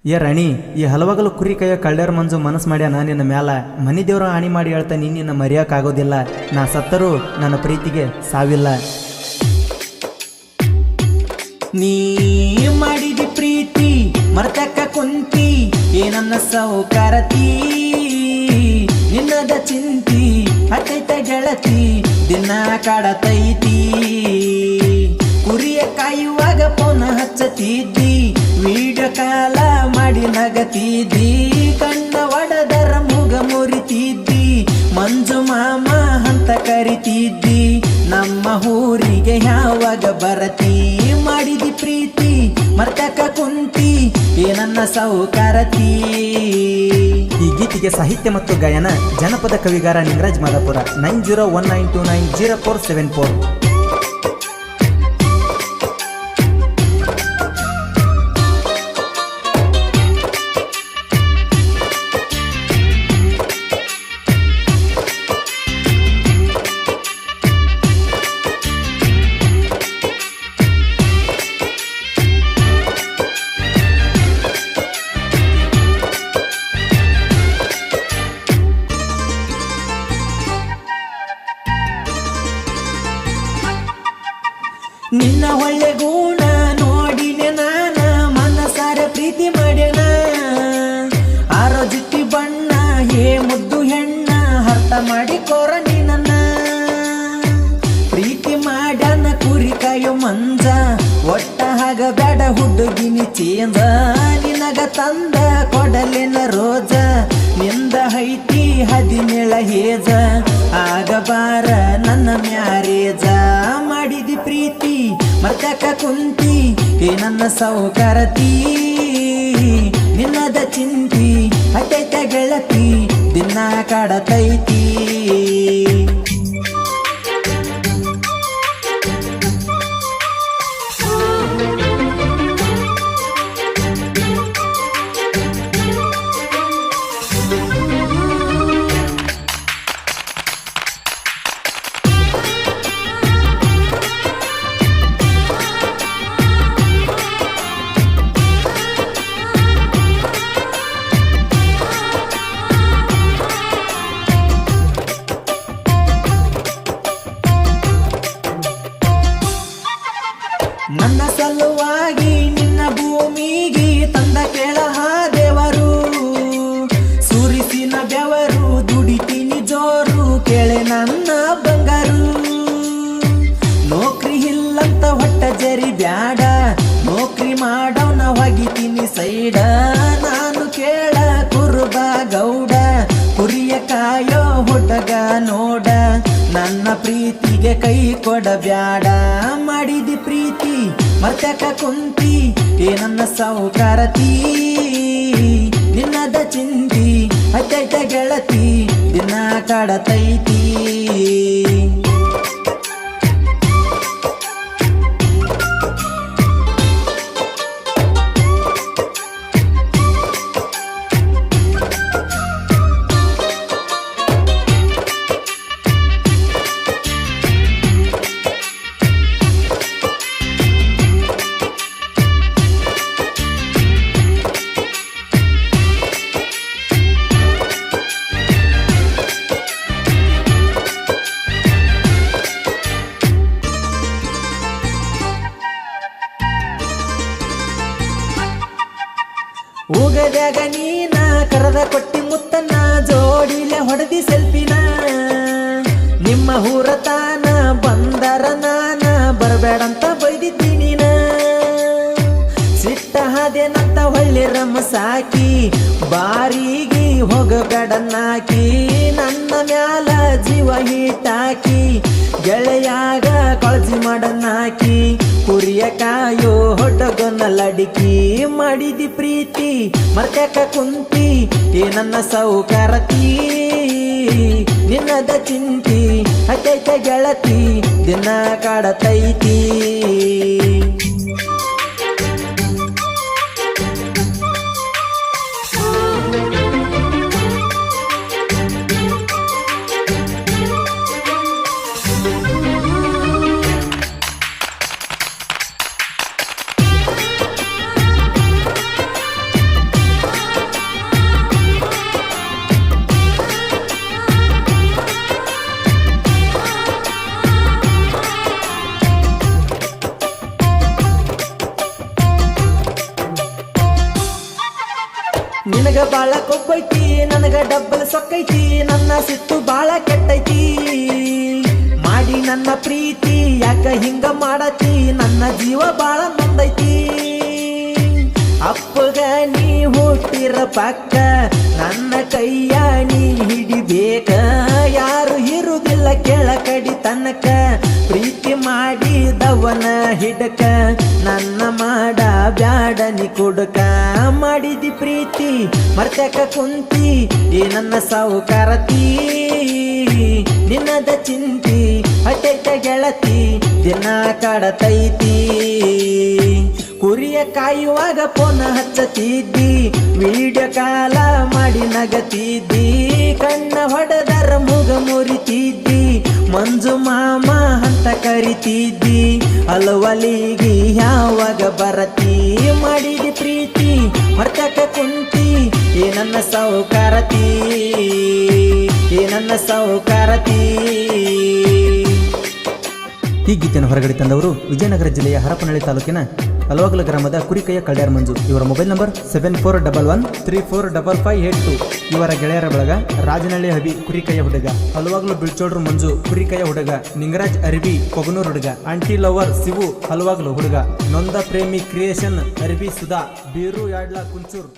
ಏ ರಾಣಿ, ಈ ಹಲವಾಗಲು ಕುರಿ ಕೈಯ ಕಳ್ಳರ ಮಂಜು ಮನಸ್ಸು ಮಾಡ್ಯಾನ ನಿನ್ನ ಮ್ಯಾಲ. ಮನಿ ದೇವ್ರ ಆಣಿ ಮಾಡಿ ಹೇಳ್ತಾ ನಿನ್ನ ಮರೆಯೋಕ್ಕಾಗೋದಿಲ್ಲ. ನಾ ಸತ್ತರೂ ನನ್ನ ಪ್ರೀತಿಗೆ ಸಾವಿಲ್ಲ. ನೀ ಮಾಡಿದಿ ಪ್ರೀತಿ ಮರ್ತಕ್ಕ ಕುಂತಿ ಏನನ್ನ ಸೌಕಾರತಿ, ನಿನ್ನದ ಚಿಂತಿ ಹತ್ತೈತ ಗೆಳತಿ ದಿನ ಕಾಡತೈತಿ. ಕುರಿಯ ಕಾಯುವಾಗ ಪೋನ ಹಚ್ಚತಿದ್ದಿ, ವಿಡಿಯೋ ಕಾಲ ಮಾಡಿ ನಗತಿದ್ದಿ, ಕಣ್ಣ ಒಡದರ ಮುಗ ಮುರಿತಿದ್ದಿ, ಮಂಜು ಮಾಮ ಅಂತ ಕರಿತಿದ್ದಿ. ನಮ್ಮ ಊರಿಗೆ ಯಾವಾಗ ಬರತಿ, ಮಾಡಿದಿ ಪ್ರೀತಿ ಮರ್ತಕ ಕುಂತಿ ಏನನ್ನ ಸೌಕಾರತಿ. ಈ ಗೀತೆಗೆ ಸಾಹಿತ್ಯ ಮತ್ತು ಗಾಯನ ಜನಪದ ಕವಿಗಾರ ನಿಂಗರಾಜ್ ಮಾದಾಪುರ. 9019290474. ನಿನ್ನ ಒಳ್ಳೆ ಗುಣ ನೋಡಿನೆ ನಾನ ಮನಸಾರ ಪ್ರೀತಿ ಮಾಡ್ಯಾನ. ಆರೋ ಜಿಟ್ಟಿ ಬಣ್ಣ ಹೇ ಮುದ್ದು ಹೆಣ್ಣ ಅರ್ಥ ಮಾಡಿ ಕೋರ ನನ್ನ ಪ್ರೀತಿ ಮಾಡ್ಯಾನ ಕುರಿ ಕಾಯೋ ಮಂಜ. ಒಟ್ಟ ಹಾಗ ಬೇಡ ಹುಡುಗಿನಿ ಚೇಂಜ, ನಿನಗ ತಂದ ಕೊಡಲೇನ ರೋಜ, ನಿಂದ ಐತಿ 17 ಹೇಜ, ಆಗಬಾರ ನನ್ನ ಮ್ಯಾರೇಜ. ಮಾಡಿದಿ ಪ್ರೀತಿ ಮರ್ತಕ ಕುಂತಿ ನನ್ನ ಸೌಕಾರತಿ, ನಿನ್ನದ ಚಿಂತಿ ಹತ್ತೈತ ಗೆಳತಿ ದಿನ ಕಾಡತೈತಿ. ನನ್ನ ಸಲುವಾಗಿ ನಿನ್ನ ಭೂಮಿಗೆ ತಂದ ಕೇಳ ದೇವರು, ಸುರಿಸಿನ ಬೆವರು ದುಡಿತೀನಿ ಜೋರು ಕೇಳೆ ನನ್ನ ಬಂಗಾರು. ನೌಕ್ರಿ ಇಲ್ಲಂತ ಹೊಟ್ಟ ಜರಿ ಬ್ಯಾಡ, ನೌಕ್ರಿ ಮಾಡವನ ಹೋಗಿತೀನಿ ಸೈಡ. ನಾನು ಕೇಳ ಕುರುಬ ಗೌಡ, ಕುರಿಯ ಕಾಯೋ ಹುಡುಗ ನೋಡ, ನನ್ನ ಪ್ರೀತಿಗೆ ಕೈ ಕೊಡಬ್ಯಾಡ. ಮಾಡಿದಿ ಪ್ರೀತಿ ಮರ್ತಕ ಕುಂತಿ ಏನನ್ನ ಸೌಕಾರತಿ, ನಿನ್ನದ ಚಿಂತಿ ಹತ್ತೈತ ಗೆಳತಿ ದಿನ ಕಾಡತೈತಿ. ಉಗದ್ಯಾಗ ನೀನ ಕರದ ಕೊಟ್ಟಿ ಮುತ್ತನ್ನ ಜೋಡಿಲೆ ಹೊಡೆದಿ ಸೆಲ್ಪಿನ. ನಿಮ್ಮ ಊರತಾನ ಬಂದರ ನಾನ ಬರಬೇಡಂತ ಬೈದಿದ್ದೀನಿ ನಾ. ಸಿಟ್ಟ ಹಾದೇನಂತ ಒಳ್ಳೆ ರಮ್ಮ ಸಾಕಿ, ಬಾರಿಗೆ ಹೋಗಬೇಡನ್ನಾಕಿ, ನನ್ನ ಮ್ಯಾಲ ಜೀವ ಹೀಟಾಕಿ, ಗೆಳೆಯಾಗ ಕಳಜಿ ಮಾಡನ್ನಾಕಿ, ಕುರಿಯ ಕಾಯೋ ಹೊಟ್ಟಗೊನ್ನ ಲಡಿಕಿ. ಮಾಡಿದಿ ಪ್ರೀತಿ ಮರ್ತಕ ಕುಂತಿ ಏನನ್ನ ಸೌಕಾರತಿ, ನಿನ್ನದ ಚಿಂತಿ ಹತ್ತೈತ ಗೆಳತಿ ದಿನ ಕಾಡತೈತಿ. ನಿನಗ ಬಾಳ ಕೊಬ್ಬೈತಿ ನನಗ ಡಬ್ಬಲ್ ಸೊಕ್ಕೈತಿ ನನ್ನ ಸಿಟ್ಟು ಬಾಳ ಕೆಟ್ಟೈತಿ ಮಾಡಿ ನನ್ನ ಪ್ರೀತಿ ಯಾಕ ಹಿಂಗ ಮಾಡತಿ ನನ್ನ ಜೀವ ಬಾಳ ನೊಂದೈತಿ ಅಪ್ಪಗ ನೀ ಹುಟ್ಟಿರ ಪಕ್ಕ ನನ್ನ ಕೈಯ ನೀ ಹಿಡಿಬೇಕ ಯಾರು ಇರುವುದಿಲ್ಲ ಕೆಳಕಡಿ ತನಕ ಪ್ರೀತಿ ಮಾಡಿದವನ ಹಿಡಕ ನನ್ನ ಮಾಡ ಬ್ಯಾಡ ನೀ ಕೊಡಕ ಮಾಡಿದಿ ಪ್ರೀತಿ ಮರ್ತ್ಯಾಕ ಕುಂತಿ ಈ ನನ್ನ ಸಾವುಕಾರತಿ ನಿನ್ನದ ಚಿಂತಿ ಹಟ್ಟೈತ ಗೆಳತಿ ದಿನ ಕಾಡತೈತಿ ಕುರಿಯ ಕಾಯುವಾಗ ಫೋನ್ ಹಚ್ಚತಿದ್ದಿ ವಿಡಿಯೋ ಕಾಲ ಮಾಡಿ ನಗತಿದ್ದಿ ಕಣ್ಣ ಹೊಡೆದರ ಮುಗ ಮುರಿತಿದ್ದಿ ಮಂಜು ಮಾಮ ಅಂತ ಕರಿತಿದ್ದಿ ಅಲವಲಿಗಿ ಯಾವಾಗ ಬರತಿ ಮಾಡಿದಿ ಪ್ರೀತಿ ಮರ್ತ್ಯಾಕ ಕುಂತಿ ಏ ನನ್ನ ಸಾವುಕಾರತಿ ಏ ನನ್ನ ಸಾವುಕಾರತಿ. ಈ ಗೀತೆಯನ್ನು ಹೊರಗಡೆ ತಂದವರು ವಿಜಯನಗರ ಜಿಲ್ಲೆಯ ಹರಪನಹಳ್ಳಿ ತಾಲೂಕಿನ ಹಲವಾಗಲ ಗ್ರಾಮದ ಕುರಿಕೈಯ ಕಳ್ಳ್ಯಾರ ಮಂಜು. ಇವರ ಮೊಬೈಲ್ ನಂಬರ್ 7411345582. ಇವರ ಗೆಳೆಯರ ಬಳಗ ರಾಜನಹಳ್ಳಿ ಹಬಿ ಕುರಿಕೈಯ ಹುಡುಗ, ಹಲವಾಗಲು ಬಿಳ್ಚೋಡ್ರು ಮಂಜು ಕುರಿಕೈಯ ಹುಡುಗ, ನಿಂಗರಾಜ್ ಅರಬಿ ಕೊಗನೂರು ಹುಡುಗ, ಆಂಟಿ ಲವರ್ ಶಿವು ಹಲವಾಗಲು ಹುಡುಗ, ನೊಂದ ಪ್ರೇಮಿ ಕ್ರಿಯೇಷನ್ ಅರಬಿ ಸುಧಾ ಬೀರು ಯಾಡ್ಲ ಕುಂಚೂರ್.